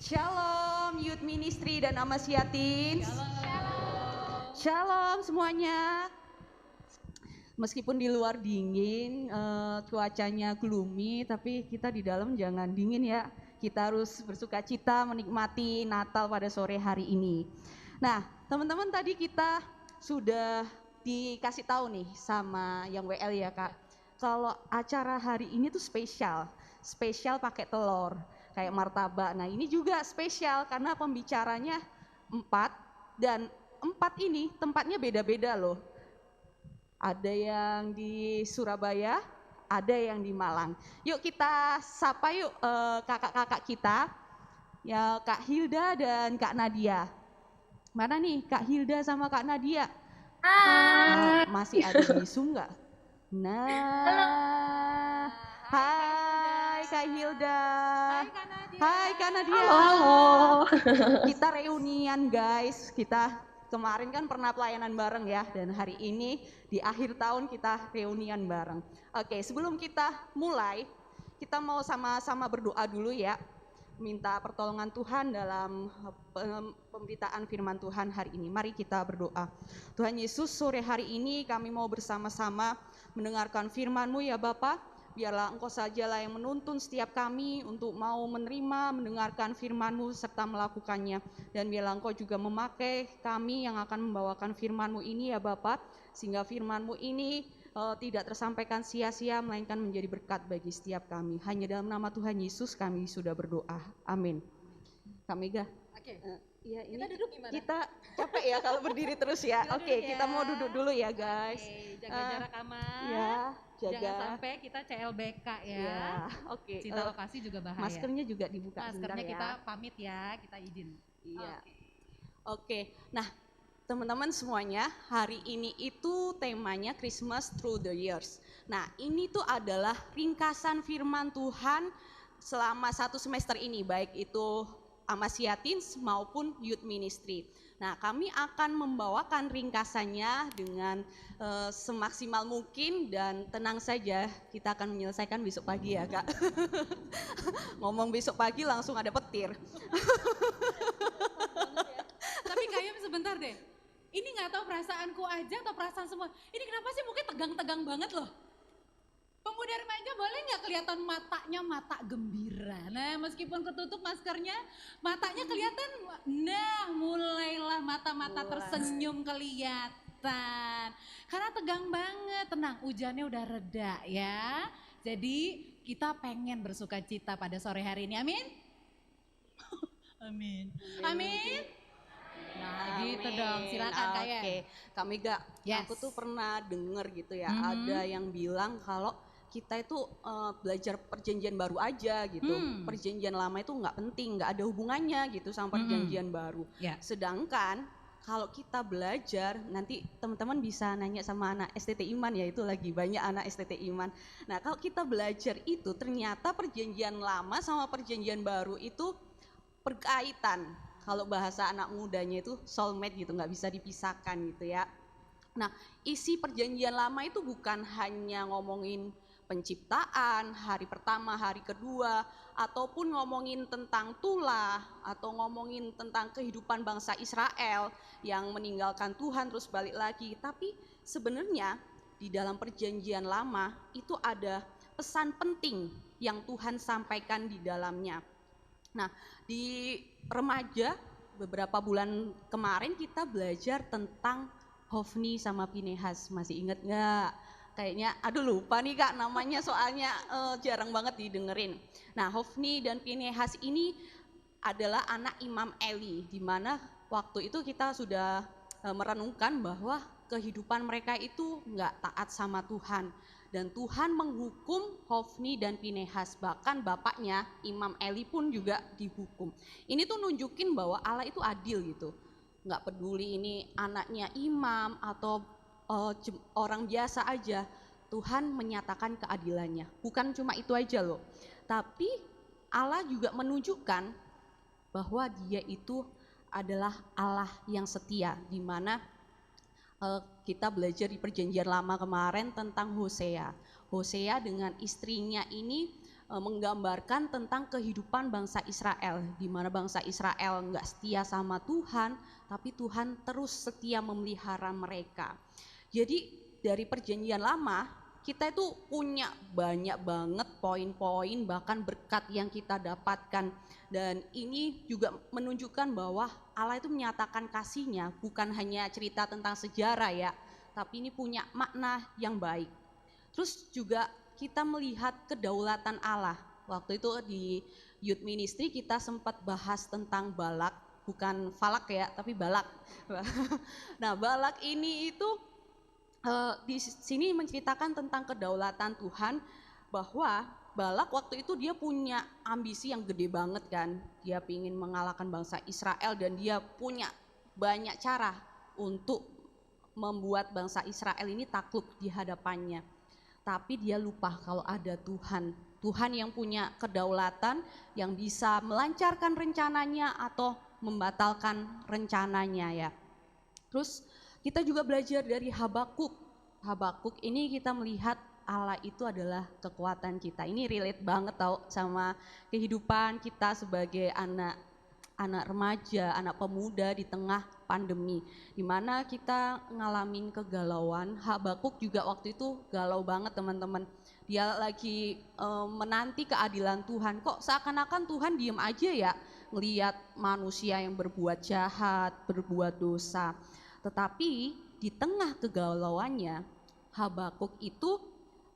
Shalom Youth Ministry dan Amasiatin. Shalom. Shalom semuanya. Meskipun di luar dingin, cuacanya gloomy, tapi kita di dalam jangan dingin ya. Kita harus bersuka cita menikmati Natal pada sore hari ini. Nah, teman-teman tadi kita sudah dikasih tahu nih sama yang WL ya Kak. Kalau acara hari ini tuh spesial pakai telur, kayak martabak. Nah ini juga spesial karena pembicaranya 4 dan 4 ini tempatnya beda-beda loh. Ada yang di Surabaya, ada yang di Malang. Yuk kita sapa yuk kakak-kakak kita, ya Kak Hilda dan Kak Nadia. Mana nih Kak Hilda sama Kak Nadia? Masih ada di Zoom nggak? Nah, hai Kak Hilda. Hai Kak Nadia. Halo. Kita reunian guys. Kita kemarin kan pernah pelayanan bareng ya, dan hari ini di akhir tahun kita reunian bareng. Oke, sebelum kita mulai, kita mau sama-sama berdoa dulu ya. Minta pertolongan Tuhan dalam pemberitaan firman Tuhan hari ini. Mari kita berdoa. Tuhan Yesus, sore hari ini kami mau bersama-sama mendengarkan firman-Mu ya Bapa. Biarlah Engkau sajalah yang menuntun setiap kami untuk mau menerima, mendengarkan firman-Mu serta melakukannya. Dan biarlah Engkau juga memakai kami yang akan membawakan firman-Mu ini ya Bapa, sehingga firman-Mu ini tidak tersampaikan sia-sia, melainkan menjadi berkat bagi setiap kami. Hanya dalam nama Tuhan Yesus kami sudah berdoa. Amin. Kak Mega. Oke. Iya, ini Kita duduk gimana? kita capek ya kalau berdiri terus ya. Oke, kita mau duduk dulu ya guys. Jaga jarak aman. Ya, jaga. Jangan sampai kita CLBK ya. Ya, oke. Cinta lokasi juga bahaya. Maskernya juga dibuka Maskernya sebentar ya. kita pamit ya, kita izin. Iya. Oke. Nah, teman-teman semuanya, hari ini itu temanya Christmas Through the Years. Nah, ini tuh adalah ringkasan firman Tuhan selama 1 semester ini, baik itu Amasiatins maupun Youth Ministry. Nah, kami akan membawakan ringkasannya dengan semaksimal mungkin, dan tenang saja, kita akan menyelesaikan besok pagi ya Kak. Ngomong besok pagi langsung ada petir. Tapi kayaknya sebentar deh. Ini nggak tahu perasaanku aja atau perasaan semua. Ini kenapa sih mungkin tegang-tegang banget loh. Pemuda remaja boleh nggak kelihatan matanya mata gembira. Nah meskipun ketutup maskernya, matanya kelihatan. Nah mulailah mata-mata tersenyum kelihatan. Karena tegang banget, tenang hujannya udah reda ya. Jadi kita pengen bersuka cita pada sore hari ini, amin? Amin. Amin. Nah gitu dong, silakan Kak Yen. Oke, Kak Mega, Yes. aku tuh pernah denger gitu ya, ada yang bilang kalau kita itu belajar perjanjian baru aja gitu. Perjanjian lama itu nggak penting, nggak ada hubungannya gitu sama perjanjian baru. Ya. Sedangkan kalau kita belajar, nanti teman-teman bisa nanya sama anak STT Iman ya, itu lagi banyak anak STT Iman. Nah kalau kita belajar itu ternyata perjanjian lama sama perjanjian baru itu berkaitan. Kalau bahasa anak mudanya itu soulmate gitu, nggak bisa dipisahkan gitu ya. Nah, isi perjanjian lama itu bukan hanya ngomongin penciptaan, hari pertama, hari kedua, ataupun ngomongin tentang tulah, atau ngomongin tentang kehidupan bangsa Israel yang meninggalkan Tuhan terus balik lagi. Tapi sebenarnya di dalam perjanjian lama itu ada pesan penting yang Tuhan sampaikan di dalamnya. Nah, di remaja beberapa bulan kemarin kita belajar tentang Hofni sama Pinehas. Masih inget nggak? Kayaknya, aduh lupa nih Kak namanya, soalnya jarang banget didengerin. Nah, Hofni dan Pinehas ini adalah anak Imam Eli, di mana waktu itu kita sudah merenungkan bahwa kehidupan mereka itu nggak taat sama Tuhan. Dan Tuhan menghukum Hofni dan Pinehas, bahkan bapaknya Imam Eli pun juga dihukum. Ini tuh nunjukin bahwa Allah itu adil gitu, nggak peduli ini anaknya imam atau orang biasa aja, Tuhan menyatakan keadilannya. Bukan cuma itu aja loh, tapi Allah juga menunjukkan bahwa Dia itu adalah Allah yang setia, di mana kita belajar di perjanjian lama kemarin tentang Hosea. Hosea dengan istrinya ini menggambarkan tentang kehidupan bangsa Israel, di mana bangsa Israel nggak setia sama Tuhan, tapi Tuhan terus setia memelihara mereka. Jadi dari perjanjian lama, kita itu punya banyak banget poin-poin bahkan berkat yang kita dapatkan. Dan ini juga menunjukkan bahwa Allah itu menyatakan kasih-Nya bukan hanya cerita tentang sejarah ya, tapi ini punya makna yang baik. Terus juga kita melihat kedaulatan Allah. Waktu itu di youth ministry kita sempat bahas tentang Balak, bukan Falak ya, tapi Balak. Nah, Balak ini itu di sini menceritakan tentang kedaulatan Tuhan, bahwa Balak waktu itu dia punya ambisi yang gede banget kan. Dia ingin mengalahkan bangsa Israel dan dia punya banyak cara untuk membuat bangsa Israel ini takluk di hadapannya. Tapi dia lupa kalau ada Tuhan. Tuhan yang punya kedaulatan, yang bisa melancarkan rencananya atau membatalkan rencananya ya. Terus kita juga belajar dari Habakuk. Habakuk ini kita melihat Allah itu adalah kekuatan kita. Ini relate banget tau sama kehidupan kita sebagai anak remaja, anak pemuda di tengah pandemi, dimana kita ngalamin kegalauan. Habakuk juga waktu itu galau banget teman-teman. Dia lagi menanti keadilan Tuhan. Kok seakan-akan Tuhan diem aja ya ngelihat manusia yang berbuat jahat, berbuat dosa. Tetapi di tengah kegalauannya, Habakuk itu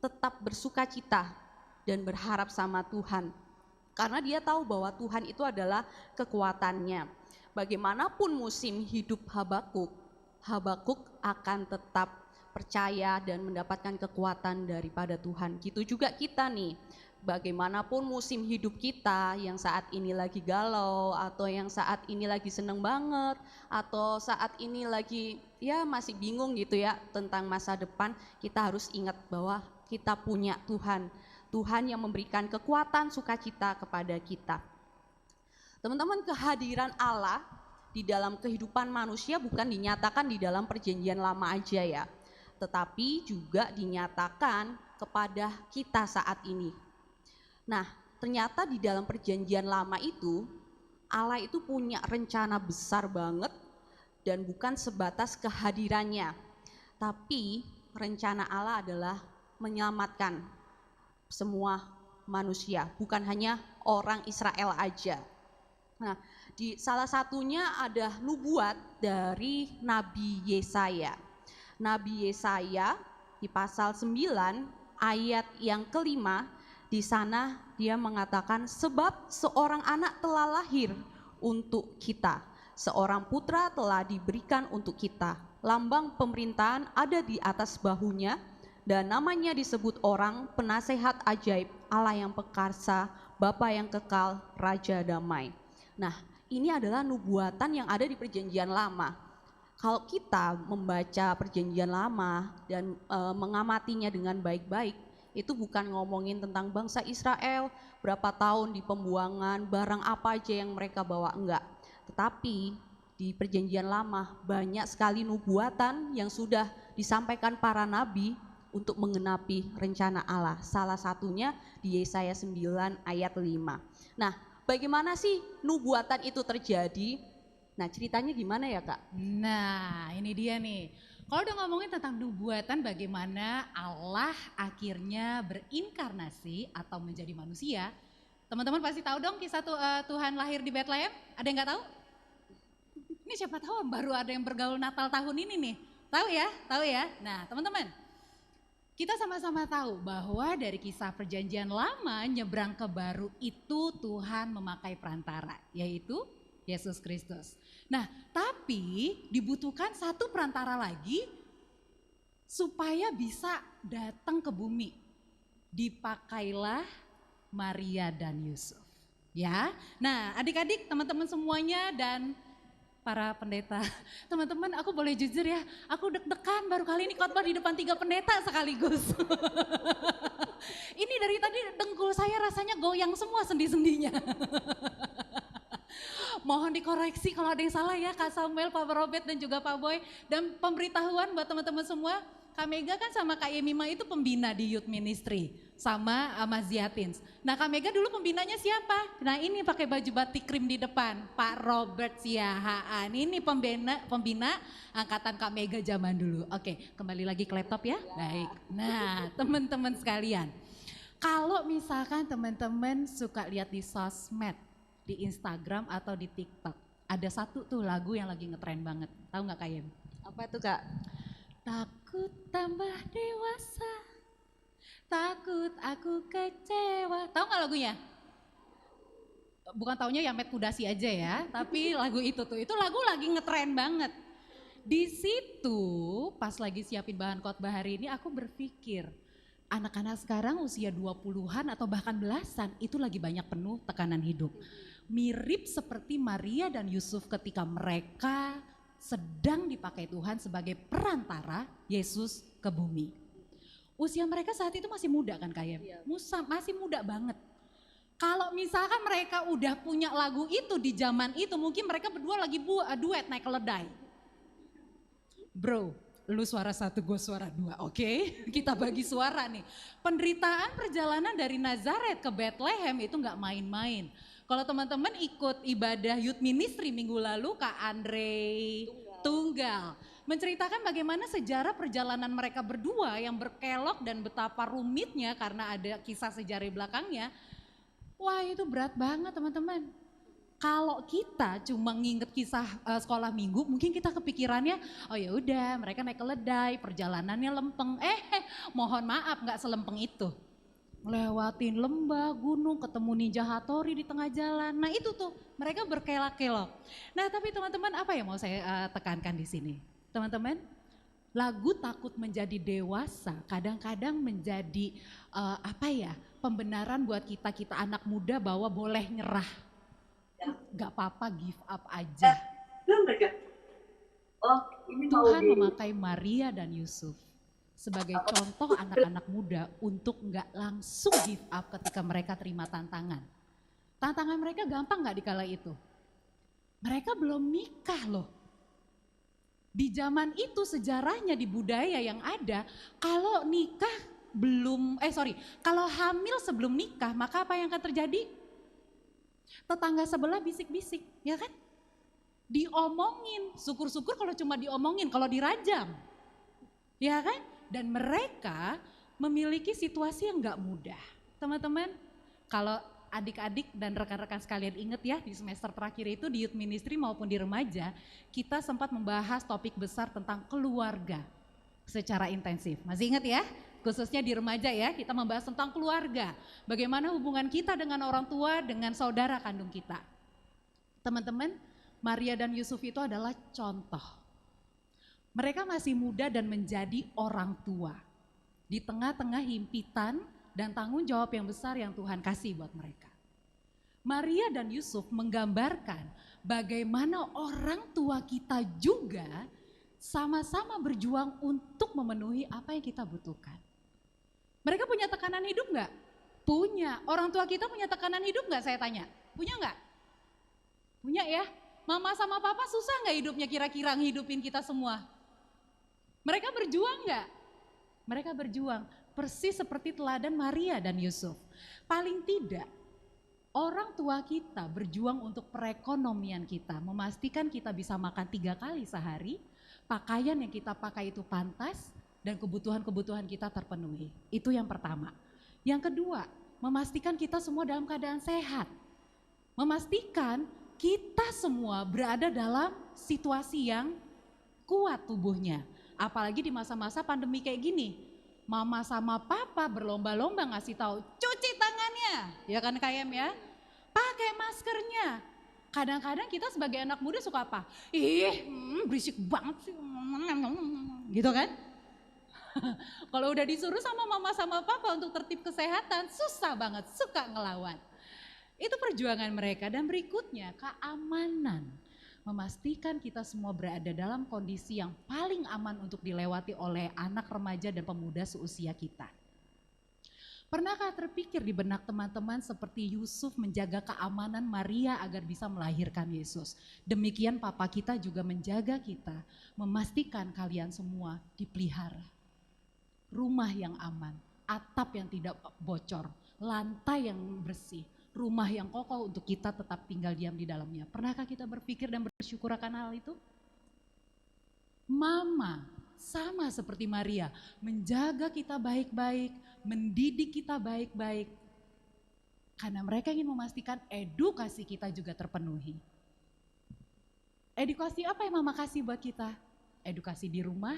tetap bersuka cita dan berharap sama Tuhan. Karena dia tahu bahwa Tuhan itu adalah kekuatannya. Bagaimanapun musim hidup Habakuk, Habakuk akan tetap percaya dan mendapatkan kekuatan daripada Tuhan. Gitu juga kita nih. Bagaimanapun musim hidup kita yang saat ini lagi galau, atau yang saat ini lagi seneng banget, atau saat ini lagi ya masih bingung gitu ya tentang masa depan, kita harus ingat bahwa kita punya Tuhan. Tuhan yang memberikan kekuatan sukacita kepada kita. Teman-teman, kehadiran Allah di dalam kehidupan manusia bukan dinyatakan di dalam perjanjian lama aja ya, tetapi juga dinyatakan kepada kita saat ini. Nah, ternyata di dalam perjanjian lama itu, Allah itu punya rencana besar banget dan bukan sebatas kehadirannya. Tapi rencana Allah adalah menyelamatkan semua manusia, bukan hanya orang Israel aja. Nah, di salah satunya ada nubuat dari Nabi Yesaya. Nabi Yesaya di pasal 9 ayat yang kelima, di sana dia mengatakan, sebab seorang anak telah lahir untuk kita, seorang putra telah diberikan untuk kita, lambang pemerintahan ada di atas bahunya, dan namanya disebut orang penasehat ajaib, Allah yang perkasa, Bapa yang kekal, Raja damai. Nah, ini adalah nubuatan yang ada di perjanjian lama. Kalau kita membaca perjanjian lama dan mengamatinya dengan baik-baik, itu bukan ngomongin tentang bangsa Israel, berapa tahun di pembuangan, barang apa aja yang mereka bawa, enggak. Tetapi di perjanjian lama banyak sekali nubuatan yang sudah disampaikan para nabi untuk menggenapi rencana Allah. Salah satunya di Yesaya 9 ayat 5. Nah, bagaimana sih nubuatan itu terjadi? Nah, ceritanya gimana ya Kak? Nah, ini dia nih. Kalau udah ngomongin tentang nubuatan, bagaimana Allah akhirnya berinkarnasi atau menjadi manusia, teman-teman pasti tahu dong kisah Tuhan lahir di Bethlehem. Ada yang nggak tahu? Ini siapa tahu baru ada yang bergaul Natal tahun ini nih. Tahu ya? Tahu ya? Nah, teman-teman, kita sama-sama tahu bahwa dari kisah perjanjian lama nyebrang ke baru itu Tuhan memakai perantara, yaitu Yesus Kristus. Nah, tapi dibutuhkan satu perantara lagi supaya bisa datang ke bumi. Dipakailah Maria dan Yusuf. Ya. Nah, adik-adik, teman-teman semuanya dan para pendeta. Teman-teman, aku boleh jujur ya, aku deg-degan baru kali ini khotbah di depan 3 pendeta sekaligus. Ini dari tadi dengkul saya rasanya goyang semua sendi-sendinya. Mohon dikoreksi kalau ada yang salah ya Kak Samuel, Pak Robert dan juga Pak Boy. Dan pemberitahuan buat teman-teman semua, Kak Mega kan sama Kak Yemima itu pembina di youth ministry. sama Maziatins. Nah Kak Mega dulu pembinanya siapa? Nah ini pakai baju batik krim di depan, Pak Robert Siahaan. Ini pembina angkatan Kak Mega zaman dulu. Oke, kembali lagi ke laptop ya. Baik. Nah teman-teman sekalian, kalau misalkan teman-teman suka lihat di sosmed, di Instagram atau di TikTok, ada satu tuh lagu yang lagi ngetren banget. Tahu nggak Kak Yem? Apa tuh Kak? Takut tambah dewasa, takut aku kecewa. Tahu nggak lagunya? Bukan taunya Yamet Kudasi aja ya, tapi lagu itu tuh, itu lagu lagi ngetren banget. Di situ pas lagi siapin bahan khotbah hari ini aku berpikir, anak-anak sekarang usia 20-an atau bahkan belasan itu lagi banyak penuh tekanan hidup. Mirip seperti Maria dan Yusuf ketika mereka sedang dipakai Tuhan sebagai perantara Yesus ke bumi. Usia mereka saat itu masih muda kan Kak Yem? Masih muda banget. Kalau misalkan mereka udah punya lagu itu di zaman itu, mungkin mereka berdua lagi duet naik keledai. Bro, lu suara satu, gue suara dua, oke? Kita bagi suara nih. Penderitaan perjalanan dari Nazaret ke Bethlehem itu gak main-main. Kalau teman-teman ikut ibadah youth ministry minggu lalu, Kak Andre Tunggal menceritakan bagaimana sejarah perjalanan mereka berdua yang berkelok dan betapa rumitnya karena ada kisah sejarah di belakangnya. Wah itu berat banget teman-teman. Kalau kita cuma nginget kisah sekolah minggu, mungkin kita kepikirannya, oh ya udah mereka naik keledai, perjalanannya lempeng. Mohon maaf nggak selempeng itu. Lewatin lembah, gunung, ketemu Ninja Hattori di tengah jalan. Nah itu tuh mereka berkelak-kelok. Nah tapi teman-teman apa yang mau saya tekankan di sini? Teman-teman, lagu takut menjadi dewasa kadang-kadang menjadi pembenaran buat kita anak muda bahwa boleh nyerah. Gak apa-apa, give up aja. Tuhan memakai Maria dan Yusuf sebagai contoh anak-anak muda untuk gak langsung give up ketika mereka terima tantangan. Tantangan mereka gampang gak di kala itu? Mereka belum nikah loh. Di zaman itu sejarahnya di budaya yang ada, kalau kalau hamil sebelum nikah, maka apa yang akan terjadi? Tetangga sebelah bisik-bisik, ya kan? Diomongin, syukur-syukur kalau cuma diomongin, kalau dirajam. Ya kan? Dan mereka memiliki situasi yang gak mudah. Teman-teman, kalau adik-adik dan rekan-rekan sekalian ingat ya, di semester terakhir itu di youth ministry maupun di remaja, kita sempat membahas topik besar tentang keluarga secara intensif. Masih ingat ya? Khususnya di remaja ya, kita membahas tentang keluarga. Bagaimana hubungan kita dengan orang tua, dengan saudara kandung kita. Teman-teman, Maria dan Yusuf itu adalah contoh. Mereka masih muda dan menjadi orang tua. Di tengah-tengah himpitan dan tanggung jawab yang besar yang Tuhan kasih buat mereka. Maria dan Yusuf menggambarkan bagaimana orang tua kita juga sama-sama berjuang untuk memenuhi apa yang kita butuhkan. Mereka punya tekanan hidup enggak? Punya. Orang tua kita punya tekanan hidup enggak saya tanya? Punya enggak? Punya ya. Mama sama papa susah enggak hidupnya kira-kira ngehidupin kita semua? Mereka berjuang enggak? Mereka berjuang. Persis seperti teladan Maria dan Yusuf. Paling tidak orang tua kita berjuang untuk perekonomian kita. Memastikan kita bisa makan 3 kali sehari. Pakaian yang kita pakai itu pantas. Dan kebutuhan-kebutuhan kita terpenuhi. Itu yang pertama. Yang kedua, memastikan kita semua dalam keadaan sehat. Memastikan kita semua berada dalam situasi yang kuat tubuhnya. Apalagi di masa-masa pandemi kayak gini. Mama sama papa berlomba-lomba ngasih tahu cuci tangannya, ya kan Kayem ya, pakai maskernya. Kadang-kadang kita sebagai anak muda suka apa? Berisik banget sih, gitu kan? Kalau udah disuruh sama mama sama papa untuk tertib kesehatan, susah banget, suka ngelawan. Itu perjuangan mereka. Dan berikutnya keamanan. Memastikan kita semua berada dalam kondisi yang paling aman untuk dilewati oleh anak remaja dan pemuda seusia kita. Pernahkah terpikir di benak teman-teman seperti Yusuf menjaga keamanan Maria agar bisa melahirkan Yesus? Demikian papa kita juga menjaga kita, memastikan kalian semua dipelihara. Rumah yang aman, atap yang tidak bocor, lantai yang bersih, rumah yang kokoh untuk kita tetap tinggal diam di dalamnya. Pernahkah kita berpikir dan bersyukur akan hal itu? Mama sama seperti Maria, menjaga kita baik-baik, mendidik kita baik-baik. Karena mereka ingin memastikan edukasi kita juga terpenuhi. Edukasi apa yang Mama kasih buat kita? Edukasi di rumah,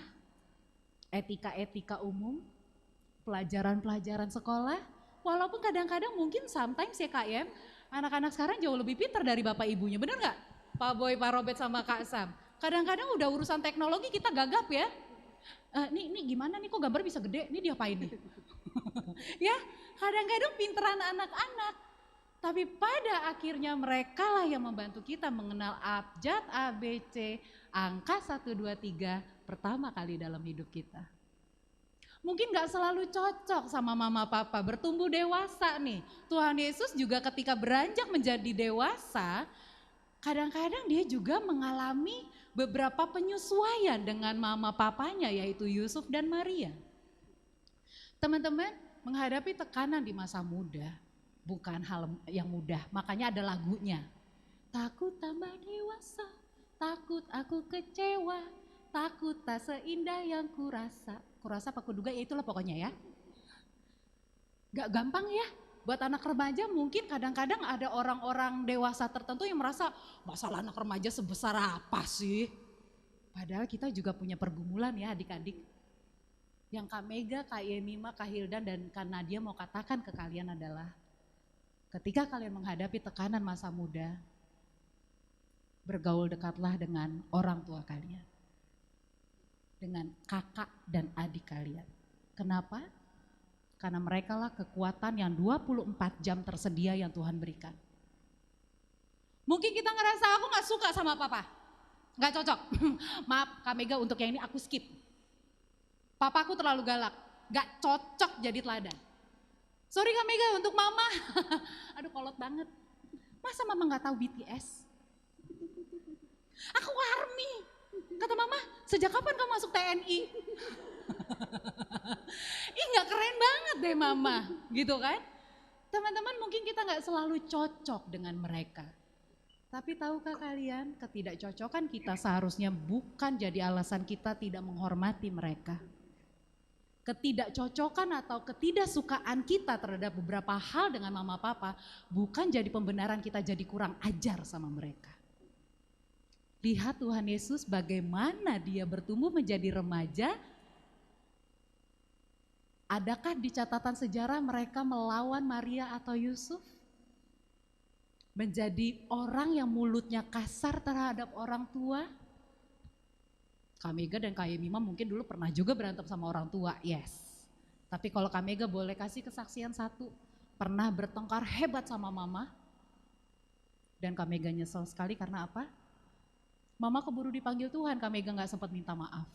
etika-etika umum, pelajaran-pelajaran sekolah. Walaupun kadang-kadang mungkin sometimes ya Kak ya, anak-anak sekarang jauh lebih pintar dari bapak ibunya, bener gak? Pak Boy, Pak Robert sama Kak Sam. Kadang-kadang udah urusan teknologi kita gagap ya. Nih gimana nih kok gambar bisa gede, ini diapain nih? Ya kadang-kadang pinteran anak-anak. Tapi pada akhirnya mereka lah yang membantu kita mengenal abjad ABC, angka 1, 2, 3 pertama kali dalam hidup kita. Mungkin gak selalu cocok sama mama papa, bertumbuh dewasa nih. Tuhan Yesus juga ketika beranjak menjadi dewasa, kadang-kadang dia juga mengalami beberapa penyesuaian dengan mama papanya yaitu Yusuf dan Maria. Teman-teman, menghadapi tekanan di masa muda bukan hal yang mudah, makanya ada lagunya. Takut tambah dewasa, takut aku kecewa, takut tak seindah yang kurasa. Kurasa apa kuduga ya itulah pokoknya ya. Gak gampang ya, buat anak remaja mungkin kadang-kadang ada orang-orang dewasa tertentu yang merasa masalah anak remaja sebesar apa sih. Padahal kita juga punya pergumulan ya adik-adik. Yang Kak Mega, Kak Yemima, Kak Hildan dan Kak Nadia mau katakan ke kalian adalah ketika kalian menghadapi tekanan masa muda, bergaul dekatlah dengan orang tua kalian. Dengan kakak dan adik kalian. Kenapa? Karena mereka lah kekuatan yang 24 jam tersedia yang Tuhan berikan. Mungkin kita ngerasa aku gak suka sama papa. Gak cocok. Maaf Kak Mega untuk yang ini aku skip. Papaku terlalu galak. Gak cocok jadi teladan. Sorry Kak Mega untuk mama. Aduh kolot banget. Masa mama gak tahu BTS? Aku army. Kata mama, sejak kapan kamu masuk TNI? Ih gak keren banget deh mama, gitu kan? Teman-teman mungkin kita gak selalu cocok dengan mereka. Tapi tahukah kalian, ketidakcocokan kita seharusnya bukan jadi alasan kita tidak menghormati mereka. Ketidakcocokan atau ketidaksukaan kita terhadap beberapa hal dengan mama papa bukan jadi pembenaran kita jadi kurang ajar sama mereka. Lihat Tuhan Yesus bagaimana dia bertumbuh menjadi remaja. Adakah di catatan sejarah mereka melawan Maria atau Yusuf? Menjadi orang yang mulutnya kasar terhadap orang tua? Kak Mega dan Kak Yemima mungkin dulu pernah juga berantem sama orang tua, yes. Tapi kalau Kak Mega boleh kasih kesaksian satu, pernah bertengkar hebat sama mama. Dan Kak Mega nyesel sekali karena apa? Mama keburu dipanggil Tuhan, Kak Mega gak sempat minta maaf.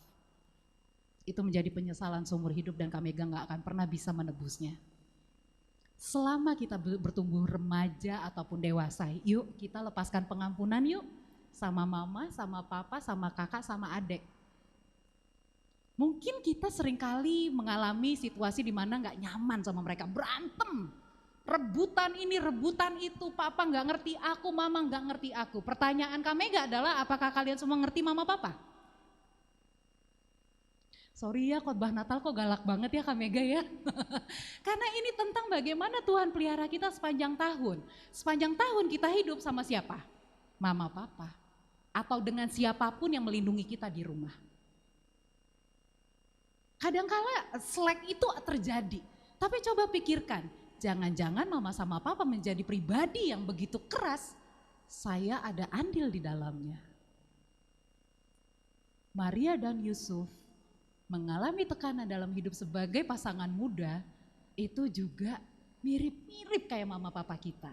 Itu menjadi penyesalan seumur hidup dan Kak Mega gak akan pernah bisa menebusnya. Selama kita bertumbuh remaja ataupun dewasa, yuk kita lepaskan pengampunan yuk. Sama mama, sama papa, sama kakak, sama adik. Mungkin kita seringkali mengalami situasi di mana gak nyaman sama mereka, berantem. Rebutan ini, rebutan itu, papa gak ngerti aku, mama gak ngerti aku. Pertanyaan Kak Mega adalah apakah kalian semua ngerti mama papa? Sorry ya khotbah Natal kok galak banget ya Kak Mega ya. Karena ini tentang bagaimana Tuhan pelihara kita sepanjang tahun. Sepanjang tahun kita hidup sama siapa? Mama papa. Atau dengan siapapun yang melindungi kita di rumah. Kadangkala slack itu terjadi. Tapi coba pikirkan, jangan-jangan mama sama papa menjadi pribadi yang begitu keras, saya ada andil di dalamnya. Maria dan Yusuf mengalami tekanan dalam hidup sebagai pasangan muda, itu juga mirip-mirip kayak mama papa kita.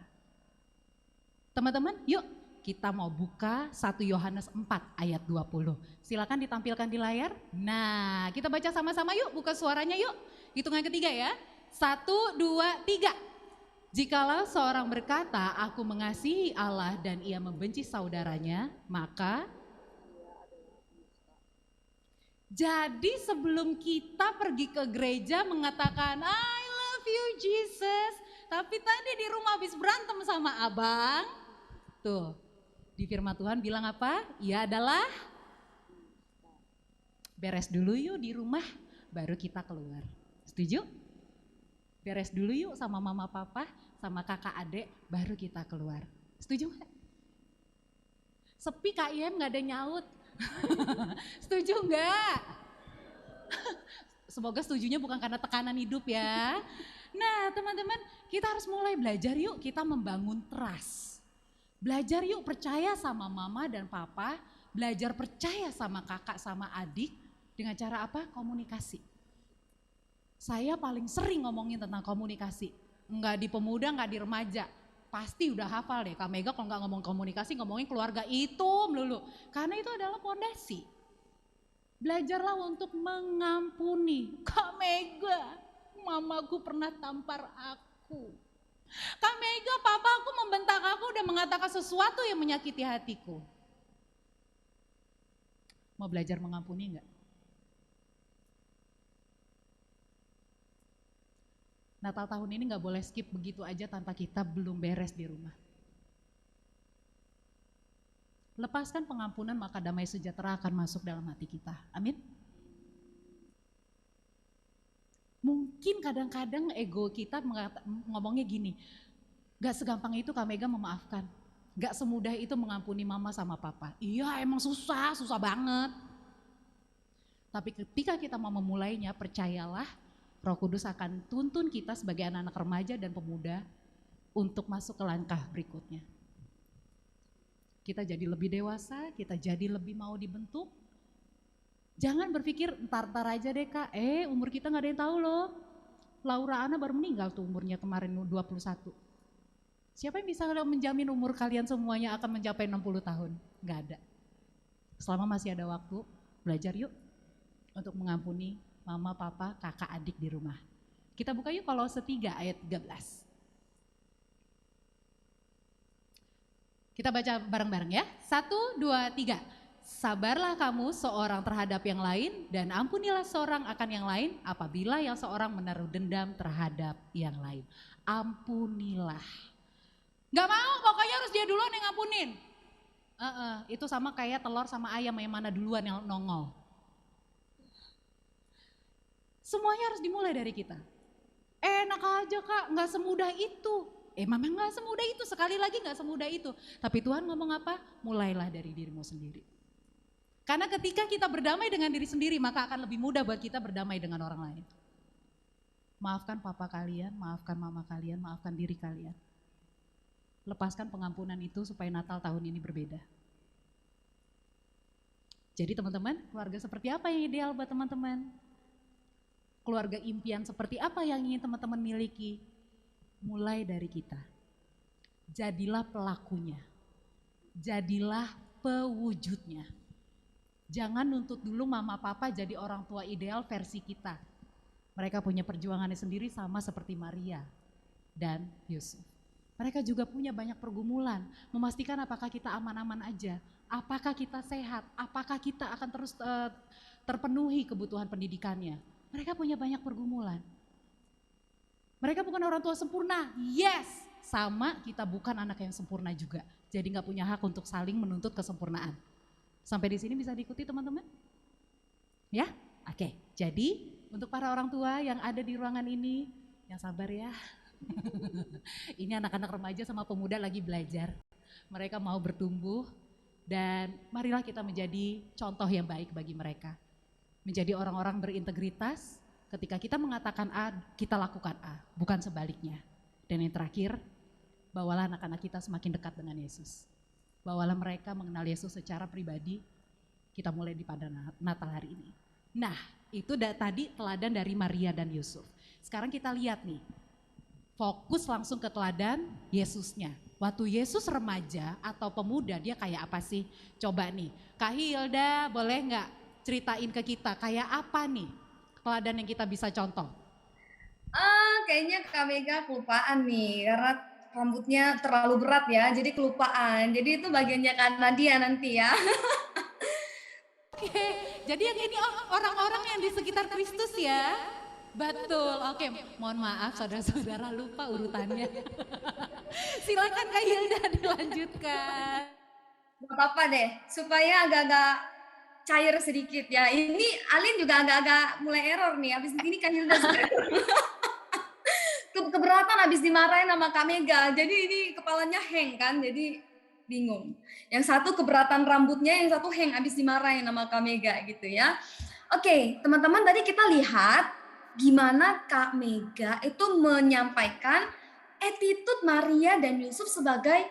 Teman-teman, yuk kita mau buka 1 Yohanes 4 ayat 20. Silakan ditampilkan di layar. Nah, kita baca sama-sama yuk, buka suaranya yuk. Hitungan ketiga ya. 1, 2, 3. Jikalau seorang berkata, aku mengasihi Allah dan ia membenci saudaranya, maka Jadi sebelum kita pergi ke gereja mengatakan I love you Jesus, tapi tadi di rumah habis berantem sama abang, tuh di firman Tuhan bilang apa? Ia adalah beres dulu yuk di rumah, baru kita keluar. Setuju? Beres dulu yuk sama mama papa, sama kakak adik, baru kita keluar. Setuju gak? Sepi Kak Iem gak ada nyaut. Setuju nggak? Semoga setujunya bukan karena tekanan hidup ya. Nah teman-teman, kita harus mulai belajar yuk kita membangun trust. Belajar yuk percaya sama mama dan papa, belajar percaya sama kakak sama adik dengan cara apa? Komunikasi. Saya paling sering ngomongin tentang komunikasi. Enggak di pemuda, enggak di remaja. Pasti udah hafal deh, Kak Mega kalau nggak ngomong komunikasi ngomongin keluarga itu melulu. Karena itu adalah fondasi. Belajarlah untuk mengampuni. Kak Mega, mamaku pernah tampar aku. Kak Mega, papa aku membentak aku udah mengatakan sesuatu yang menyakiti hatiku. Mau belajar mengampuni enggak? Natal tahun ini nggak boleh skip begitu aja tanpa kita belum beres di rumah. Lepaskan pengampunan maka damai sejahtera akan masuk dalam hati kita. Amin. Mungkin kadang-kadang ego kita ngomongnya gini, gak segampang itu Kak Mega memaafkan. Gak semudah itu mengampuni mama sama papa. Iya emang susah, susah banget. Tapi ketika kita mau memulainya, percayalah Roh Kudus akan tuntun kita sebagai anak-anak remaja dan pemuda untuk masuk ke langkah berikutnya. Kita jadi lebih dewasa, kita jadi lebih mau dibentuk. Jangan berpikir ntar-ntar aja deh Kak, umur kita gak ada yang tahu loh. Laura Ana baru meninggal tuh umurnya kemarin 21. Siapa yang bisa menjamin umur kalian semuanya akan mencapai 60 tahun? Gak ada. Selama masih ada waktu, belajar yuk untuk mengampuni mama, papa, kakak, adik di rumah. Kita buka yuk Kolose 3 ayat 13. Kita baca bareng-bareng ya. 1, 2, 3. Sabarlah kamu seorang terhadap yang lain dan ampunilah seorang akan yang lain apabila yang seorang menaruh dendam terhadap yang lain. Ampunilah. Gak mau, pokoknya harus dia duluan yang ngampunin. Itu sama kayak telur sama ayam yang mana duluan yang nongol. Semuanya harus dimulai dari kita. Enak aja Kak, gak semudah itu. Memang gak semudah itu, sekali lagi gak semudah itu. Tapi Tuhan ngomong apa? Mulailah dari dirimu sendiri. Karena ketika kita berdamai dengan diri sendiri, maka akan lebih mudah buat kita berdamai dengan orang lain. Maafkan papa kalian, maafkan mama kalian, maafkan diri kalian. Lepaskan pengampunan itu supaya Natal tahun ini berbeda. Jadi teman-teman, keluarga seperti apa yang ideal buat teman-teman? Keluarga impian seperti apa yang ingin teman-teman miliki? Mulai dari kita. Jadilah pelakunya. Jadilah pewujudnya. Jangan nuntut dulu mama papa jadi orang tua ideal versi kita. Mereka punya perjuangannya sendiri sama seperti Maria dan Yusuf. Mereka juga punya banyak pergumulan, memastikan apakah kita aman-aman aja, apakah kita sehat, apakah kita akan terus terpenuhi kebutuhan pendidikannya. Mereka punya banyak pergumulan. Mereka bukan orang tua sempurna, yes, sama kita bukan anak yang sempurna juga. Jadi gak punya hak untuk saling menuntut kesempurnaan. Sampai di sini bisa diikuti teman-teman? Ya? Oke, jadi untuk para orang tua yang ada di ruangan ini, yang sabar ya. Ini anak-anak remaja sama pemuda lagi belajar. Mereka mau bertumbuh dan marilah kita menjadi contoh yang baik bagi mereka. Menjadi orang-orang berintegritas, ketika kita mengatakan A, kita lakukan A, bukan sebaliknya. Dan yang terakhir, bawalah anak-anak kita semakin dekat dengan Yesus. Bawalah mereka mengenal Yesus secara pribadi, kita mulai di pada Natal hari ini. Nah, itu tadi teladan dari Maria dan Yusuf. Sekarang kita lihat nih, fokus langsung ke teladan Yesusnya. Waktu Yesus remaja atau pemuda, dia kayak apa sih? Coba nih, Kak Hilda boleh nggak ceritain ke kita kayak apa nih teladan yang kita bisa contoh? Kayaknya Kak Mega kelupaan nih, karena rambutnya terlalu berat ya, jadi kelupaan. Jadi itu bagiannya Kak Nadia nanti ya. Oke, jadi yang ini orang-orang yang di sekitar Kristus ya. Betul, oke. Mohon maaf saudara-saudara lupa urutannya. Silakan Kak Hilda dilanjutkan. Gak apa-apa deh, supaya agak-agak cair sedikit ya. Ini Alin juga agak-agak mulai error nih, habis ini kan Hilda suka keberatan habis dimarahin sama Kak Mega. Jadi ini kepalanya hang kan, jadi bingung. Yang satu keberatan rambutnya, yang satu hang habis dimarahin sama Kak Mega gitu ya. Oke, teman-teman tadi kita lihat gimana Kak Mega itu menyampaikan attitude Maria dan Yusuf sebagai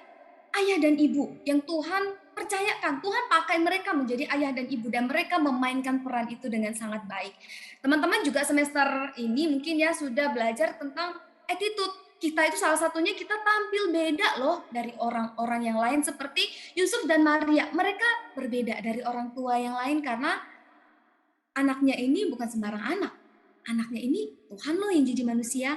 ayah dan ibu yang Tuhan percayakan. Tuhan pakai mereka menjadi ayah dan ibu dan mereka memainkan peran itu dengan sangat baik. Teman-teman juga semester ini mungkin ya sudah belajar tentang attitude. Kita itu salah satunya kita tampil beda loh dari orang-orang yang lain seperti Yusuf dan Maria. Mereka berbeda dari orang tua yang lain karena anaknya ini bukan sembarang anak. Anaknya ini Tuhan loh yang jadi manusia.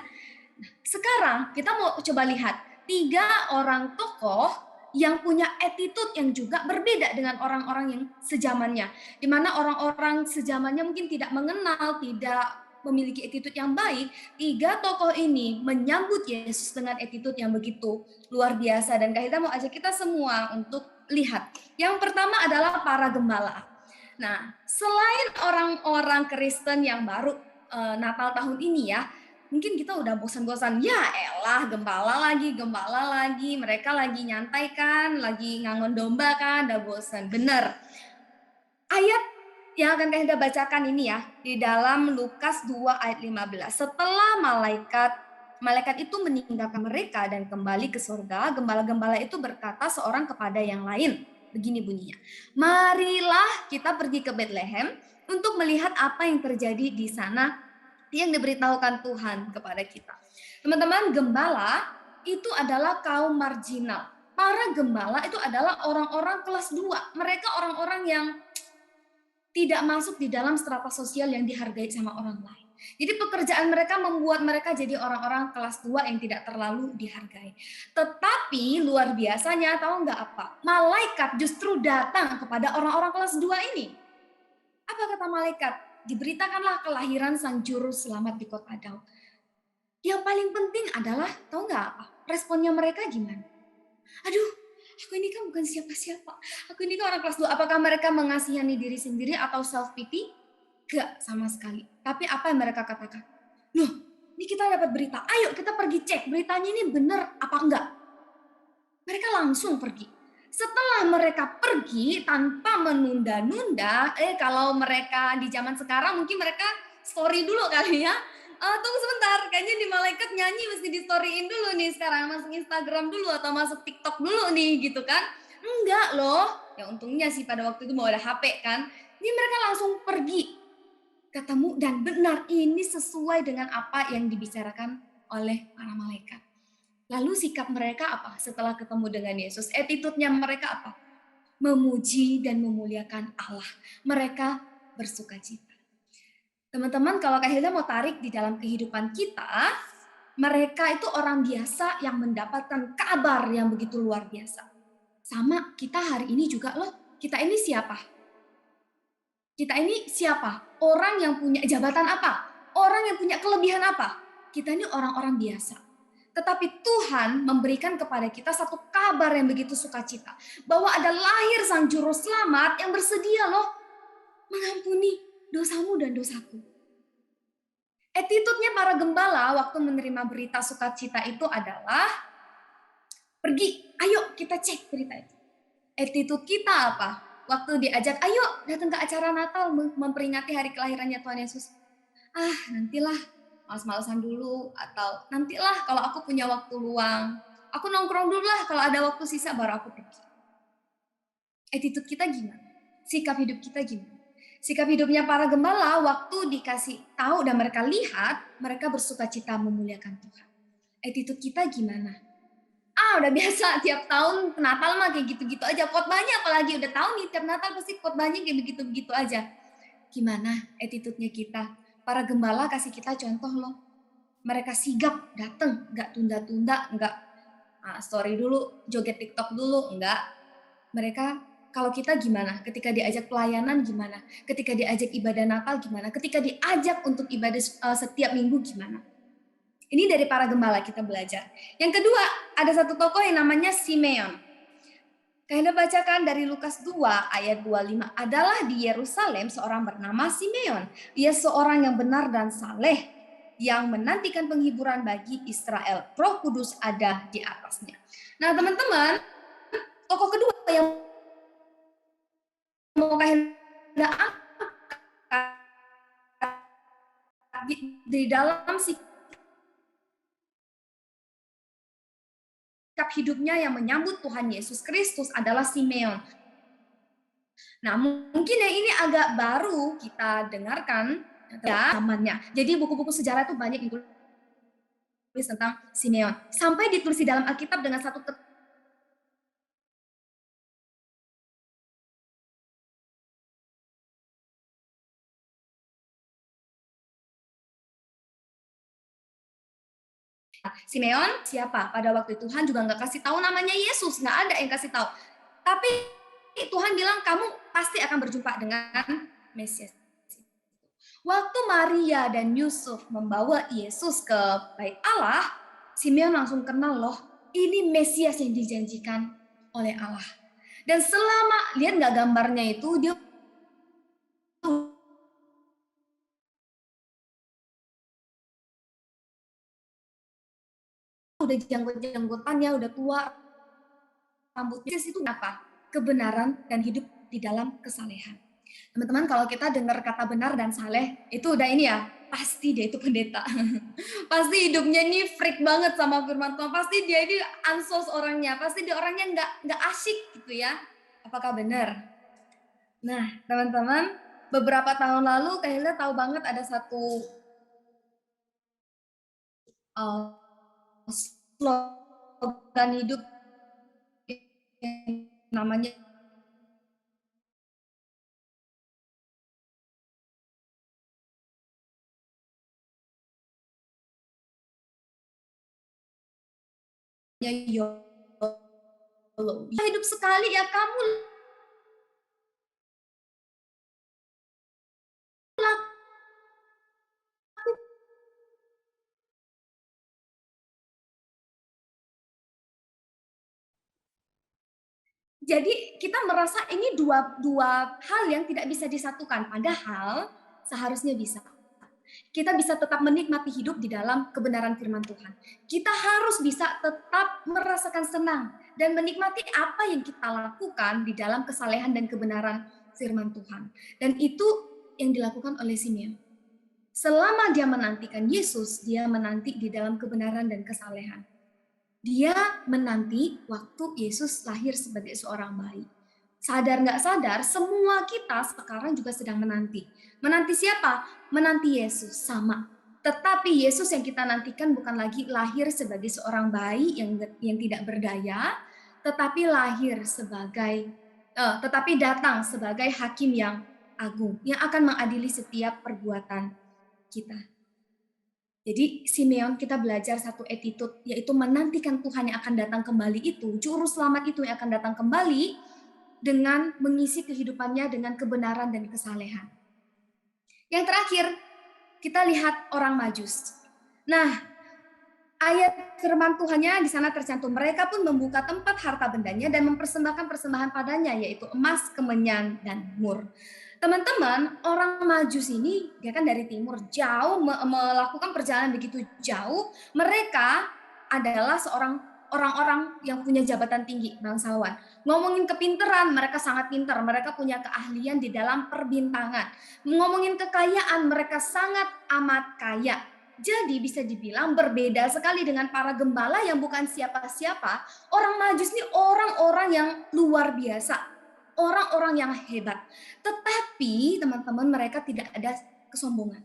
Nah, sekarang kita mau coba lihat 3 orang tokoh yang punya attitude yang juga berbeda dengan orang-orang yang sejamannya. Di mana orang-orang sejamannya mungkin tidak mengenal, tidak memiliki attitude yang baik. 3 tokoh ini menyambut Yesus dengan attitude yang begitu luar biasa. Dan Kak Hilda mau ajak kita semua untuk lihat. Yang pertama adalah para gembala. Nah, selain orang-orang Kristen yang baru Natal tahun ini ya, mungkin kita udah bosan-bosan, ya elah gembala lagi, mereka lagi nyantai kan, lagi ngangon domba kan, udah bosan. Bener. Ayat yang akan kita bacakan ini ya, di dalam Lukas 2 ayat 15. Setelah malaikat itu meninggalkan mereka dan kembali ke surga, gembala-gembala itu berkata seorang kepada yang lain. Begini bunyinya, marilah kita pergi ke Bethlehem untuk melihat apa yang terjadi di sana yang diberitahukan Tuhan kepada kita. Teman-teman, gembala itu adalah kaum marginal. Para gembala itu adalah orang-orang kelas 2. Mereka orang-orang yang tidak masuk di dalam strata sosial yang dihargai sama orang lain. Jadi pekerjaan mereka membuat mereka jadi orang-orang kelas 2 yang tidak terlalu dihargai. Tetapi luar biasanya, tahu nggak apa? Malaikat justru datang kepada orang-orang kelas 2 ini. Apa kata malaikat? Diberitakanlah kelahiran sang juru selamat di kota Daud. Yang paling penting adalah, tahu nggak apa? Responnya mereka gimana? Aduh, aku ini kan bukan siapa-siapa. Aku ini kan orang kelas 2. Apakah mereka mengasihani diri sendiri atau self pity? Gak sama sekali. Tapi apa yang mereka katakan? Loh, ini kita dapat berita. Ayo kita pergi cek beritanya ini benar apa enggak. Mereka langsung pergi. Setelah mereka pergi tanpa menunda-nunda, kalau mereka di zaman sekarang mungkin mereka story dulu kali ya. Tunggu sebentar, kayaknya di malaikat nyanyi mesti di storyin dulu nih sekarang, masuk Instagram dulu atau masuk TikTok dulu nih gitu kan. Enggak loh, ya untungnya sih pada waktu itu mau ada HP kan. Ini mereka langsung pergi ketemu dan benar ini sesuai dengan apa yang dibicarakan oleh para malaikat. Lalu sikap mereka apa setelah ketemu dengan Yesus? Attitude-nya mereka apa? Memuji dan memuliakan Allah. Mereka bersukacita. Teman-teman, kalau Kak Hilda mau tarik di dalam kehidupan kita, mereka itu orang biasa yang mendapatkan kabar yang begitu luar biasa. Sama kita hari ini juga loh. Kita ini siapa? Kita ini siapa? Orang yang punya jabatan apa? Orang yang punya kelebihan apa? Kita ini orang-orang biasa. Tetapi Tuhan memberikan kepada kita satu kabar yang begitu sukacita. Bahwa ada lahir sang juru selamat yang bersedia loh mengampuni dosamu dan dosaku. Attitude-nya para gembala waktu menerima berita sukacita itu adalah pergi, ayo kita cek berita itu. Attitude kita apa? Waktu diajak, ayo datang ke acara Natal memperingati hari kelahirannya Tuhan Yesus. Nantilah, males-malesan dulu, atau nantilah kalau aku punya waktu luang. Aku nongkrong dulu lah kalau ada waktu sisa baru aku pergi. Attitude kita gimana? Sikap hidup kita gimana? Sikap hidupnya para gembala waktu dikasih tahu dan mereka lihat, mereka bersukacita memuliakan Tuhan. Attitude kita gimana? Udah biasa tiap tahun Natal mah kayak gitu-gitu aja. Khotbahnya apalagi udah tahu nih tiap Natal pasti khotbahnya kayak begitu-begitu aja. Gimana attitude-nya kita? Para gembala kasih kita contoh loh. Mereka sigap datang, nggak tunda-tunda, nggak story dulu, joget TikTok dulu, enggak. Mereka Kalau kita gimana? Ketika diajak pelayanan gimana? Ketika diajak ibadah Natal gimana? Ketika diajak untuk ibadah setiap minggu gimana? Ini dari para gembala kita belajar. Yang kedua, ada satu tokoh yang namanya Simeon. Kalian bacakan dari Lukas 2 ayat 25. Adalah di Yerusalem seorang bernama Simeon. Ia seorang yang benar dan saleh, yang menantikan penghiburan bagi Israel. Roh Kudus ada di atasnya. Nah teman-teman, tokoh kedua yang mau kalian di dalam sikap hidupnya yang menyambut Tuhan Yesus Kristus adalah Simeon. Nah, mungkin yang ini agak baru kita dengarkan ya zamannya. Jadi buku-buku sejarah itu banyak ditulis tentang Simeon. Sampai ditulis di dalam Alkitab dengan satu Simeon siapa? Pada waktu Tuhan juga nggak kasih tahu namanya Yesus, nggak ada yang kasih tahu. Tapi Tuhan bilang kamu pasti akan berjumpa dengan Mesias. Waktu Maria dan Yusuf membawa Yesus ke bait Allah, Simeon langsung kenal loh, ini Mesias yang dijanjikan oleh Allah. Dan selama, lihat nggak gambarnya itu, dia udah janggut-janggutannya, udah tua, rambutnya itu apa? Kebenaran dan hidup di dalam kesalehan. Teman-teman, kalau kita dengar kata benar dan saleh, itu udah ini ya, pasti dia itu pendeta. Pasti hidupnya ini freak banget sama firman Tuhan. Pasti dia ini ansos orangnya. Pasti dia orangnya nggak asyik gitu ya. Apakah benar? Nah, teman-teman, beberapa tahun lalu kayaknya tahu banget ada satu slogan hidup yang namanya YOLO. Hidup sekali ya kamu Jadi kita merasa ini dua hal yang tidak bisa disatukan, padahal seharusnya bisa. Kita bisa tetap menikmati hidup di dalam kebenaran firman Tuhan. Kita harus bisa tetap merasakan senang dan menikmati apa yang kita lakukan di dalam kesalehan dan kebenaran firman Tuhan. Dan itu yang dilakukan oleh Simeon. Selama dia menantikan Yesus, dia menanti di dalam kebenaran dan kesalehan. Dia menanti waktu Yesus lahir sebagai seorang bayi. Sadar nggak sadar, semua kita sekarang juga sedang menanti. Menanti siapa? Menanti Yesus, sama. Tetapi Yesus yang kita nantikan bukan lagi lahir sebagai seorang bayi yang tidak berdaya, tetapi tetapi datang sebagai hakim yang agung, yang akan mengadili setiap perbuatan kita. Jadi Simeon kita belajar satu attitude, yaitu menantikan Tuhan yang akan datang kembali itu, juru selamat itu yang akan datang kembali dengan mengisi kehidupannya dengan kebenaran dan kesalehan. Yang terakhir, kita lihat orang Majus. Nah, ayat firman Tuhannya di sana tercantum, mereka pun membuka tempat harta bendanya dan mempersembahkan persembahan padanya, yaitu emas, kemenyan, dan mur. Teman-teman, orang Majus ini, dia kan dari timur, jauh melakukan perjalanan begitu jauh. Mereka adalah orang-orang yang punya jabatan tinggi, bangsawan. Ngomongin kepinteran, mereka sangat pintar. Mereka punya keahlian di dalam perbintangan. Ngomongin kekayaan, mereka sangat amat kaya. Jadi bisa dibilang berbeda sekali dengan para gembala yang bukan siapa-siapa. Orang Majus ini orang-orang yang luar biasa. Orang-orang yang hebat. Tetapi teman-teman, mereka tidak ada kesombongan.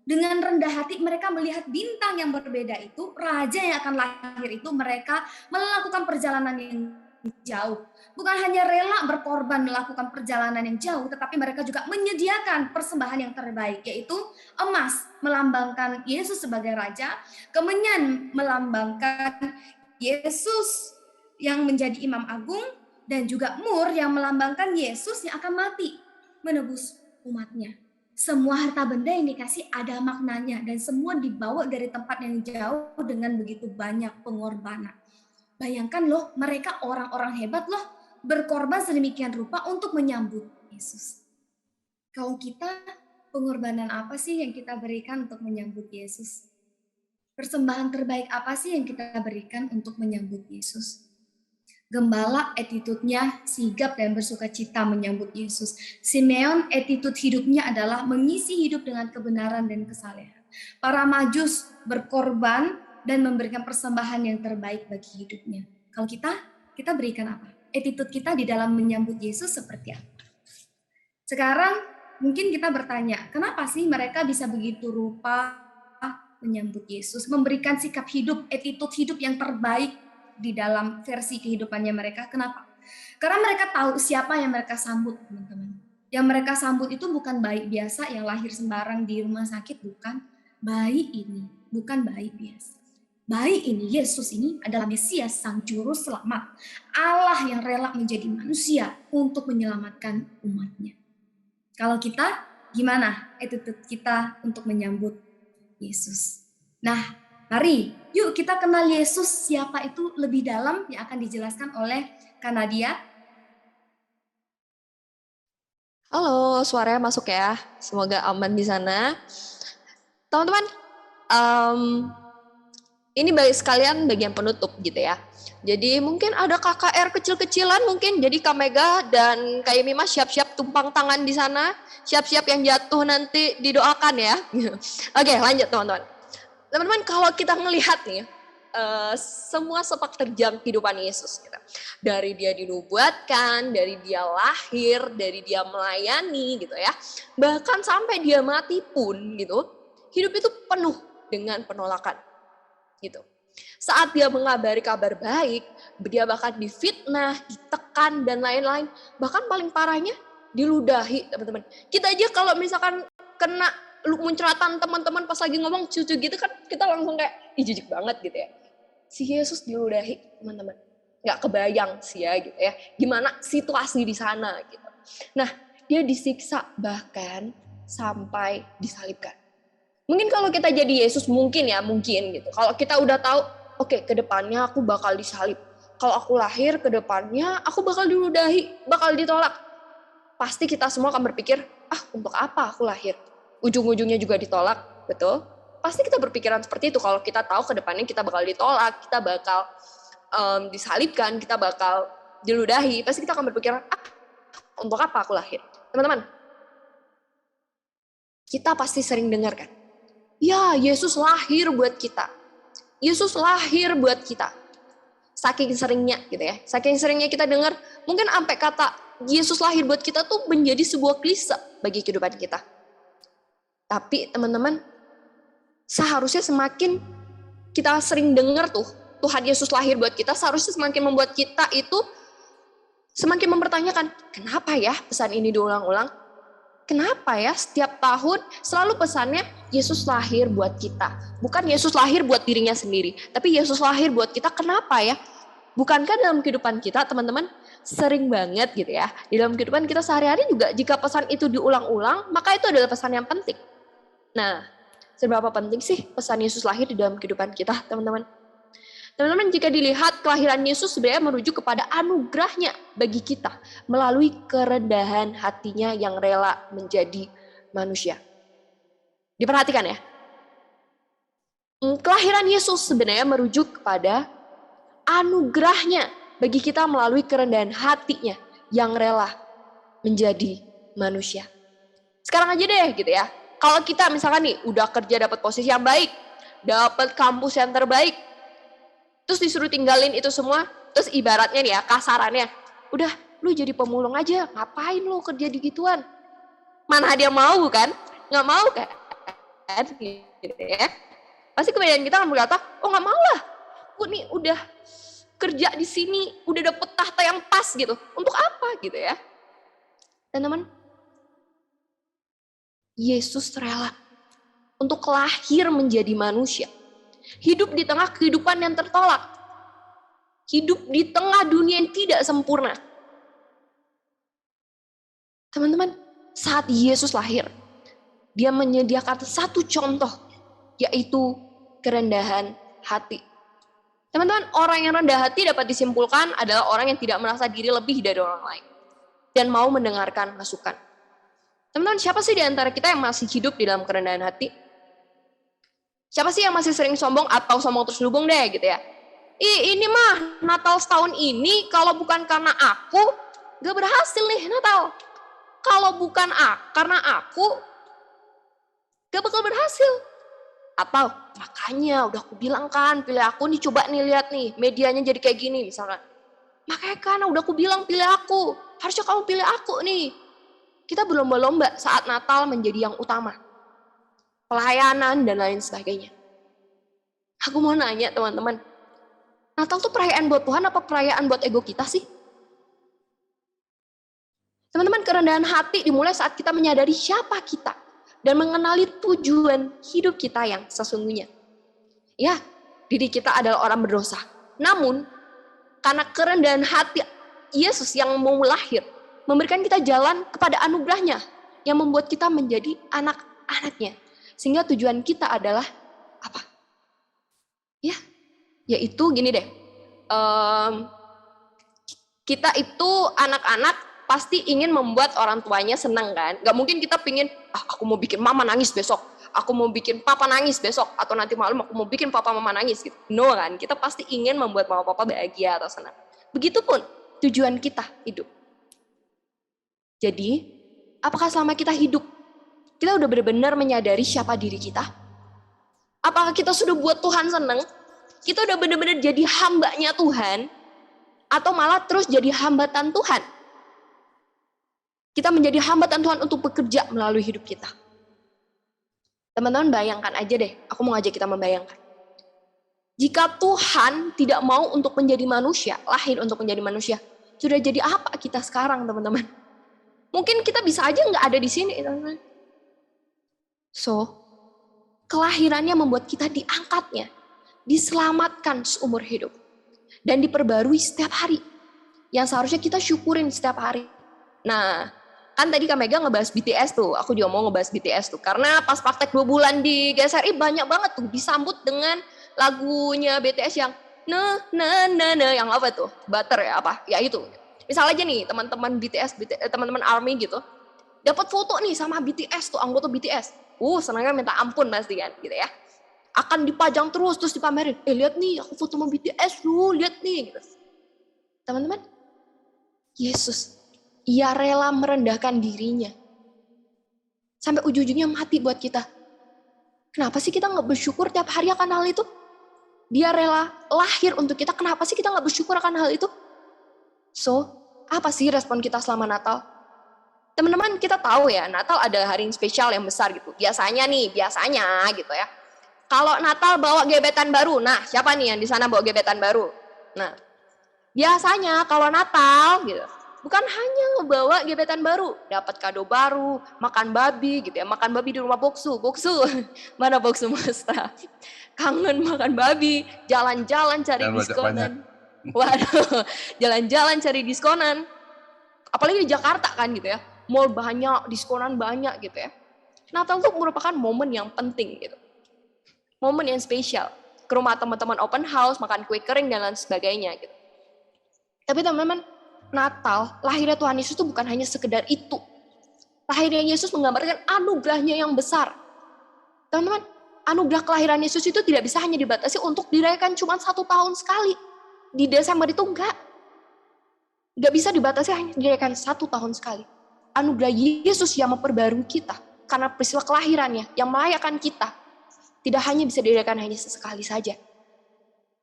Dengan rendah hati mereka melihat bintang yang berbeda itu, raja yang akan lahir itu, mereka melakukan perjalanan yang jauh. Bukan hanya rela berkorban melakukan perjalanan yang jauh, tetapi mereka juga menyediakan persembahan yang terbaik, yaitu emas melambangkan Yesus sebagai raja, kemenyan melambangkan Yesus yang menjadi imam agung, dan juga mur yang melambangkan Yesus yang akan mati menebus umatnya. Semua harta benda yang dikasih ada maknanya dan semua dibawa dari tempat yang jauh dengan begitu banyak pengorbanan. Bayangkan loh, mereka orang-orang hebat loh, berkorban sedemikian rupa untuk menyambut Yesus. Kalau kita, pengorbanan apa sih yang kita berikan untuk menyambut Yesus? Persembahan terbaik apa sih yang kita berikan untuk menyambut Yesus? Gembala attitude-nya sigap dan bersuka cita menyambut Yesus. Simeon attitude hidupnya adalah mengisi hidup dengan kebenaran dan kesalehan. Para majus berkorban dan memberikan persembahan yang terbaik bagi hidupnya. Kalau kita berikan apa? Attitude kita di dalam menyambut Yesus seperti apa? Sekarang mungkin kita bertanya, kenapa sih mereka bisa begitu rupa menyambut Yesus, memberikan sikap hidup, attitude hidup yang terbaik di dalam versi kehidupannya mereka? Kenapa? Karena mereka tahu siapa yang mereka sambut, teman-teman. Yang mereka sambut itu bukan bayi biasa yang lahir sembarang di rumah sakit, bukan. Bayi ini bukan bayi biasa. Bayi ini, Yesus ini adalah Mesias, Sang Juru Selamat. Allah yang rela menjadi manusia untuk menyelamatkan umatnya. Kalau kita, gimana attitude kita untuk menyambut Yesus? Nah, mari yuk kita kenal Yesus siapa itu lebih dalam yang akan dijelaskan oleh Kak Nadia. Halo, suaranya masuk ya. Semoga aman di sana. Teman-teman, ini bagi sekalian bagian penutup gitu ya. Jadi mungkin ada KKR kecil-kecilan mungkin. Jadi Kak Mega dan Kak Yemima siap-siap tumpang tangan di sana. Siap-siap yang jatuh nanti didoakan ya. Oke, lanjut teman-teman. Teman-teman, kalau kita ngelihat nih, semua sepak terjang kehidupan Yesus. Gitu. Dari dia dinubuatkan, dari dia lahir, dari dia melayani gitu ya. Bahkan sampai dia mati pun gitu, hidup itu penuh dengan penolakan. Gitu. Saat dia mengabari kabar baik, dia bahkan difitnah, ditekan, dan lain-lain. Bahkan paling parahnya diludahi, teman-teman. Kita aja kalau misalkan kena muncratan teman-teman pas lagi ngomong cucu gitu kan, kita langsung kayak, ih jijik banget gitu ya. Si Yesus diludahi, teman-teman. Nggak kebayang sih ya gitu ya. Gimana situasi di sana gitu. Nah, dia disiksa bahkan sampai disalibkan. Mungkin kalau kita jadi Yesus mungkin gitu. Kalau kita udah tahu, oke, ke depannya aku bakal disalib. Kalau aku lahir ke depannya aku bakal diludahi, bakal ditolak. Pasti kita semua akan berpikir, untuk apa aku lahir? Ujung-ujungnya juga ditolak, betul? Pasti kita berpikiran seperti itu kalau kita tahu ke depannya kita bakal ditolak, kita bakal disalibkan, kita bakal diludahi. Pasti kita akan berpikiran, untuk apa aku lahir? Teman-teman, kita pasti sering dengar kan? Ya, Yesus lahir buat kita. Yesus lahir buat kita. Saking seringnya gitu ya. Saking seringnya kita dengar, mungkin sampai kata Yesus lahir buat kita tuh menjadi sebuah klise bagi kehidupan kita. Tapi teman-teman, seharusnya semakin kita sering dengar tuh, Tuhan Yesus lahir buat kita, seharusnya semakin membuat kita itu semakin mempertanyakan, kenapa ya pesan ini diulang-ulang? Kenapa ya setiap tahun selalu pesannya Yesus lahir buat kita. Bukan Yesus lahir buat dirinya sendiri. Tapi Yesus lahir buat kita, kenapa ya? Bukankah dalam kehidupan kita teman-teman sering banget gitu ya. Di dalam kehidupan kita sehari-hari juga jika pesan itu diulang-ulang, maka itu adalah pesan yang penting. Nah, seberapa penting sih pesan Yesus lahir di dalam kehidupan kita teman-teman? Teman-teman, jika dilihat kelahiran Yesus sebenarnya merujuk kepada anugerahnya bagi kita melalui kerendahan hatinya yang rela menjadi manusia. Diperhatikan ya. Kelahiran Yesus sebenarnya merujuk kepada anugerahnya bagi kita melalui kerendahan hatinya yang rela menjadi manusia. Sekarang aja deh gitu ya. Kalau kita misalkan nih udah kerja dapat posisi yang baik, dapat kampus yang terbaik, terus disuruh tinggalin itu semua, terus ibaratnya nih ya, kasarannya, udah lu jadi pemulung aja, ngapain lu kerja di gituan? Mana dia mau kan? Nggak mau kan? Gitu ya. Pasti kebanyakan kita akan berkata, oh nggak mau lah, aku nih udah kerja di sini, udah dapet tahta yang pas gitu, untuk apa gitu ya? Dan teman, Yesus rela untuk lahir menjadi manusia. Hidup di tengah kehidupan yang tertolak. Hidup di tengah dunia yang tidak sempurna. Teman-teman, saat Yesus lahir, dia menyediakan satu contoh, yaitu kerendahan hati. Teman-teman, orang yang rendah hati dapat disimpulkan adalah orang yang tidak merasa diri lebih dari orang lain dan mau mendengarkan masukan. Teman-teman, siapa sih di antara kita yang masih hidup di dalam kerendahan hati? Siapa sih yang masih sering sombong atau sombong terus hubung deh gitu ya? Ini mah Natal setahun ini kalau bukan karena aku gak berhasil nih Natal. Kalau bukan karena aku gak bakal berhasil. Atau makanya udah aku bilang kan, pilih aku nih, coba nih lihat nih medianya jadi kayak gini misalkan. Makanya kan udah aku bilang pilih aku, harusnya kamu pilih aku nih. Kita berlomba-lomba saat Natal menjadi yang utama. Pelayanan dan lain sebagainya. Aku mau nanya teman-teman, Natal tuh perayaan buat Tuhan apa perayaan buat ego kita sih? Teman-teman, kerendahan hati dimulai saat kita menyadari siapa kita dan mengenali tujuan hidup kita yang sesungguhnya. Ya, diri kita adalah orang berdosa. Namun, karena kerendahan hati Yesus yang mau lahir, memberikan kita jalan kepada anugerahnya yang membuat kita menjadi anak-anaknya. Sehingga tujuan kita adalah apa? Ya, yaitu gini deh. Kita itu anak-anak pasti ingin membuat orang tuanya senang kan. Gak mungkin kita pingin, aku mau bikin mama nangis besok. Aku mau bikin papa nangis besok. Atau nanti malam aku mau bikin papa mama nangis gitu. No kan, kita pasti ingin membuat mama papa bahagia atau senang. Begitupun tujuan kita hidup. Jadi, apakah selama kita hidup, kita udah benar-benar menyadari siapa diri kita? Apakah kita sudah buat Tuhan senang? Kita udah benar-benar jadi hambanya Tuhan? Atau malah terus jadi hambatan Tuhan? Kita menjadi hambatan Tuhan untuk bekerja melalui hidup kita. Teman-teman bayangkan aja deh, aku mau ngajak kita membayangkan. Jika Tuhan tidak mau untuk menjadi manusia, lahir untuk menjadi manusia, sudah jadi apa kita sekarang teman-teman? Mungkin kita bisa aja nggak ada di sini teman-teman. So, kelahirannya membuat kita diangkatnya, diselamatkan seumur hidup, dan diperbarui setiap hari. Yang seharusnya kita syukurin setiap hari. Nah, kan tadi Kak Mega ngebahas BTS tuh, aku juga mau ngebahas BTS tuh. Karena pas praktek 2 bulan di GSRI banyak banget tuh disambut dengan lagunya BTS yang yang apa tuh? Butter ya apa? Ya itu. Misal aja nih teman-teman BTS, teman-teman ARMY gitu, dapat foto nih sama BTS tuh, anggota BTS. Senangnya minta ampun pasti kan gitu ya. Akan dipajang terus dipamerin. Lihat nih aku foto sama BTS lu, lihat nih gitu. Teman-teman, Yesus ia rela merendahkan dirinya. Sampai ujung-ujungnya mati buat kita. Kenapa sih kita gak bersyukur tiap hari akan hal itu? Dia rela lahir untuk kita, kenapa sih kita gak bersyukur akan hal itu? So, apa sih respon kita selama Natal? Teman-teman, kita tahu ya, Natal ada hari yang spesial yang besar gitu. Biasanya gitu ya. Kalau Natal bawa gebetan baru, nah siapa nih yang di sana bawa gebetan baru? Nah, biasanya kalau Natal gitu, bukan hanya ngebawa gebetan baru, dapat kado baru, makan babi gitu ya, makan babi di rumah Boksu, mana Boksu Masta? Kangen makan babi, jalan-jalan cari diskonan. Waduh, jalan-jalan cari diskonan. Apalagi di Jakarta kan gitu ya, mall banyak, diskonan banyak gitu ya. Natal tuh merupakan momen yang penting gitu. Momen yang spesial. Ke rumah teman-teman open house, makan kue kering dan lain sebagainya gitu. Tapi teman-teman, Natal, lahirnya Tuhan Yesus itu bukan hanya sekedar itu. Lahirnya Yesus menggambarkan anugerahnya yang besar. Teman-teman, anugerah kelahiran Yesus itu tidak bisa hanya dibatasi untuk dirayakan cuma 1 tahun sekali. Di Desember itu enggak bisa dibatasi hanya dirayakan 1 tahun sekali. Anugerah Yesus yang memperbarui kita karena peristiwa kelahirannya yang melayakan kita tidak hanya bisa dirayakan hanya sesekali saja.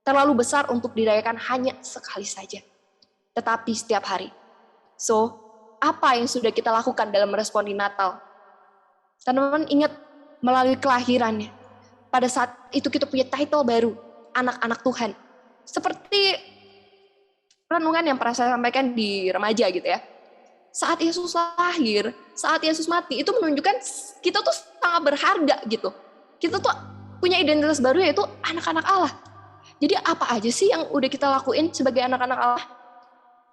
Terlalu besar untuk dirayakan hanya sekali saja. Tetapi setiap hari. So, apa yang sudah kita lakukan dalam merespon di Natal? Teman-teman ingat, melalui kelahirannya, pada saat itu kita punya title baru, anak-anak Tuhan. Seperti renungan yang pernah saya sampaikan di remaja gitu ya. Saat Yesus lahir, saat Yesus mati, itu menunjukkan kita tuh sangat berharga gitu. Kita tuh punya identitas baru yaitu anak-anak Allah. Jadi apa aja sih yang udah kita lakuin sebagai anak-anak Allah?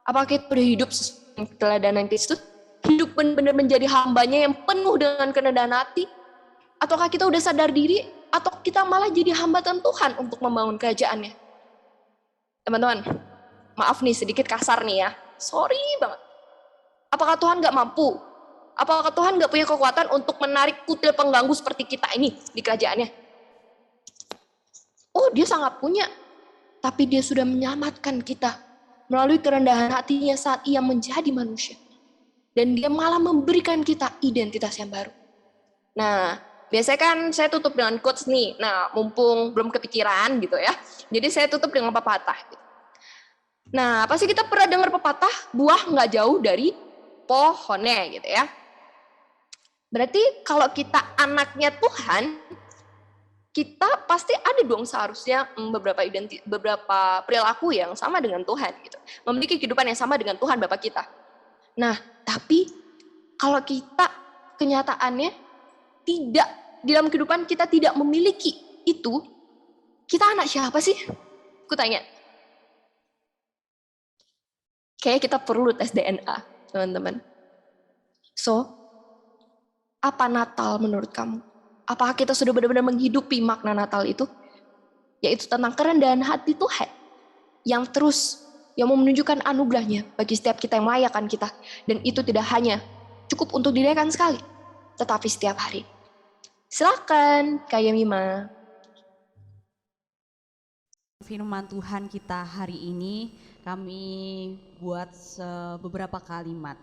Apakah kita udah hidup sesuai teladanan Kristus? Hidup benar-benar menjadi hambanya yang penuh dengan kerendahan hati? Ataukah kita udah sadar diri, atau kita malah jadi hambatan Tuhan untuk membangun kerajaannya? Teman-teman, maaf nih sedikit kasar nih ya, sorry banget. Apakah Tuhan gak mampu? Apakah Tuhan gak punya kekuatan untuk menarik kutil pengganggu seperti kita ini di kerajaannya? Oh, dia sangat punya. Tapi dia sudah menyelamatkan kita melalui kerendahan hatinya saat ia menjadi manusia. Dan dia malah memberikan kita identitas yang baru. Nah, biasanya kan saya tutup dengan quotes nih. Nah, mumpung belum kepikiran gitu ya. Jadi saya tutup dengan pepatah. Nah, pasti kita pernah dengar pepatah, buah nggak jauh dari pohonnya gitu ya. Berarti kalau kita anaknya Tuhan, kita pasti ada dong seharusnya beberapa perilaku yang sama dengan Tuhan gitu. Memiliki kehidupan yang sama dengan Tuhan Bapa kita. Nah, tapi kalau kita kenyataannya tidak, di dalam kehidupan kita tidak memiliki itu, kita anak siapa sih? Aku tanya. Kayaknya kita perlu tes DNA, teman-teman. So, apa Natal menurut kamu? Apakah kita sudah benar-benar menghidupi makna Natal itu? Yaitu tentang kerendahan hati Tuhan. Yang mau menunjukkan anugerahnya bagi setiap kita yang merayakan kita. Dan itu tidak hanya cukup untuk dirayakan sekali, tetapi setiap hari. Silakan, Kak Yemima. Firman Tuhan kita hari ini kami buat beberapa kalimat.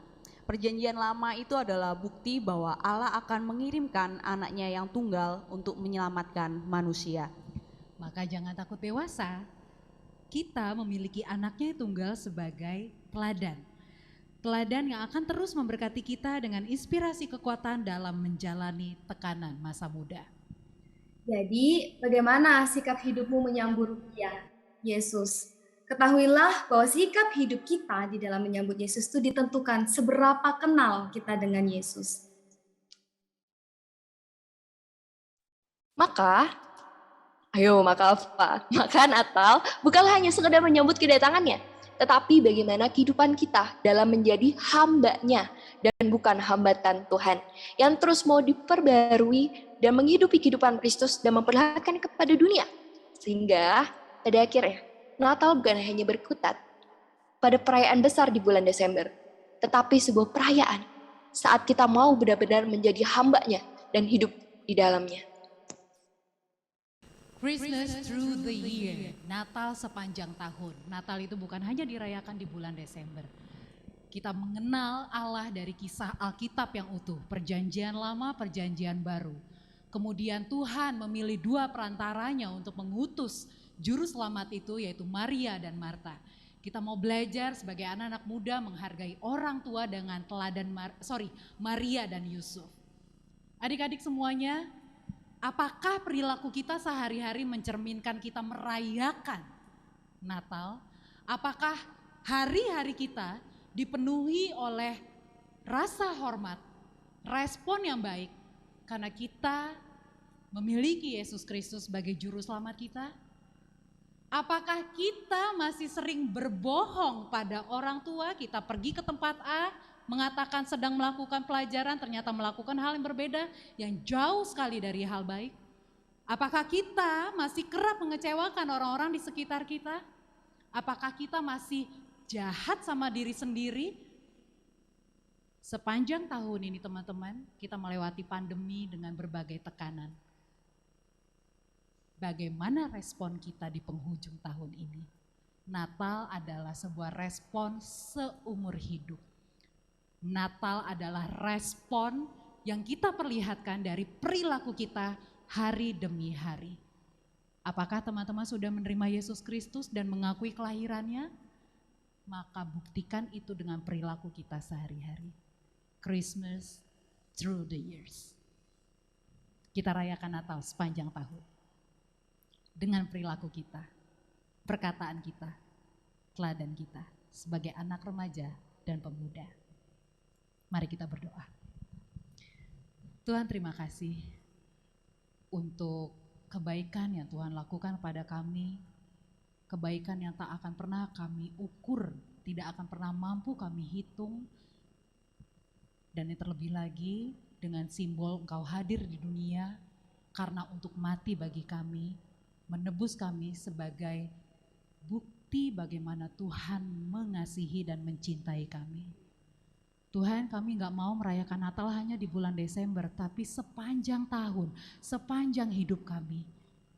Perjanjian lama itu adalah bukti bahwa Allah akan mengirimkan anaknya yang tunggal untuk menyelamatkan manusia. Maka jangan takut dewasa, kita memiliki anaknya yang tunggal sebagai teladan. Teladan yang akan terus memberkati kita dengan inspirasi kekuatan dalam menjalani tekanan masa muda. Jadi, bagaimana sikap hidupmu menyambut Dia, Yesus? Ketahuilah bahwa sikap hidup kita di dalam menyambut Yesus itu ditentukan seberapa kenal kita dengan Yesus. Maka apa? Maka Natal bukanlah hanya sekedar menyambut kedatangannya, tetapi bagaimana kehidupan kita dalam menjadi hamba-Nya dan bukan hambatan Tuhan, yang terus mau diperbarui dan menghidupi kehidupan Kristus dan memperlihatkan kepada dunia. Sehingga pada akhirnya Natal bukan hanya berkutat pada perayaan besar di bulan Desember, tetapi sebuah perayaan saat kita mau benar-benar menjadi hamba-Nya dan hidup di dalamnya. Christmas through the year, Natal sepanjang tahun. Natal itu bukan hanya dirayakan di bulan Desember. Kita mengenal Allah dari kisah Alkitab yang utuh, perjanjian lama, perjanjian baru. Kemudian Tuhan memilih dua perantaranya untuk mengutus juru selamat itu, yaitu Maria dan Marta. Kita mau belajar sebagai anak-anak muda menghargai orang tua dengan teladan Maria dan Yusuf. Adik-adik semuanya, apakah perilaku kita sehari-hari mencerminkan kita merayakan Natal? Apakah hari-hari kita dipenuhi oleh rasa hormat, respon yang baik karena kita memiliki Yesus Kristus sebagai juru selamat kita? Apakah kita masih sering berbohong pada orang tua? Kita pergi ke tempat A, mengatakan sedang melakukan pelajaran, ternyata melakukan hal yang berbeda, yang jauh sekali dari hal baik. Apakah kita masih kerap mengecewakan orang-orang di sekitar kita? Apakah kita masih jahat sama diri sendiri? Sepanjang tahun ini teman-teman, kita melewati pandemi dengan berbagai tekanan. Bagaimana respon kita di penghujung tahun ini? Natal adalah sebuah respon seumur hidup. Natal adalah respon yang kita perlihatkan dari perilaku kita hari demi hari. Apakah teman-teman sudah menerima Yesus Kristus dan mengakui kelahirannya? Maka buktikan itu dengan perilaku kita sehari-hari. Christmas through the years. Kita rayakan Natal sepanjang tahun. Dengan perilaku kita, perkataan kita, teladan kita sebagai anak remaja dan pemuda. Mari kita berdoa. Tuhan, terima kasih untuk kebaikan yang Tuhan lakukan pada kami, kebaikan yang tak akan pernah kami ukur, tidak akan pernah mampu kami hitung. Dan yang terlebih lagi dengan simbol Engkau hadir di dunia karena untuk mati bagi kami, menebus kami sebagai bukti bagaimana Tuhan mengasihi dan mencintai kami. Tuhan, kami gak mau merayakan Natal hanya di bulan Desember, tapi sepanjang tahun, sepanjang hidup kami.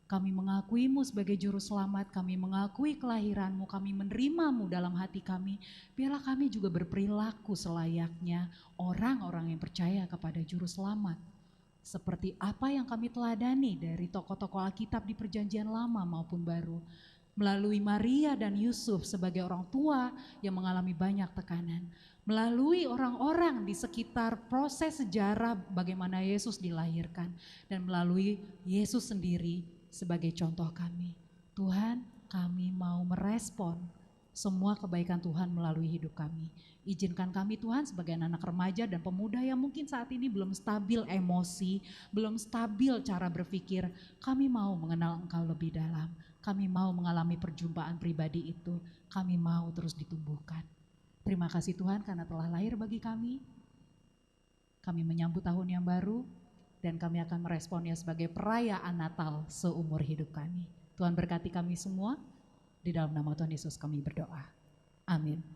Kami mengakuimu sebagai juru selamat, kami mengakui kelahiranmu, kami menerimamu dalam hati kami. Biarlah kami juga berperilaku selayaknya orang-orang yang percaya kepada juru selamat. Seperti apa yang kami teladani dari tokoh-tokoh Alkitab di perjanjian lama maupun baru. Melalui Maria dan Yusuf sebagai orang tua yang mengalami banyak tekanan. Melalui orang-orang di sekitar proses sejarah bagaimana Yesus dilahirkan. Dan melalui Yesus sendiri sebagai contoh kami. Tuhan, kami mau merespon semua kebaikan Tuhan melalui hidup kami. Izinkan kami Tuhan sebagai anak remaja dan pemuda yang mungkin saat ini belum stabil emosi, belum stabil cara berpikir. Kami mau mengenal Engkau lebih dalam. Kami mau mengalami perjumpaan pribadi itu. Kami mau terus ditumbuhkan. Terima kasih Tuhan karena telah lahir bagi kami. Kami menyambut tahun yang baru. Dan kami akan meresponnya sebagai perayaan Natal seumur hidup kami. Tuhan berkati kami semua, di dalam nama Tuhan Yesus kami berdoa. Amin.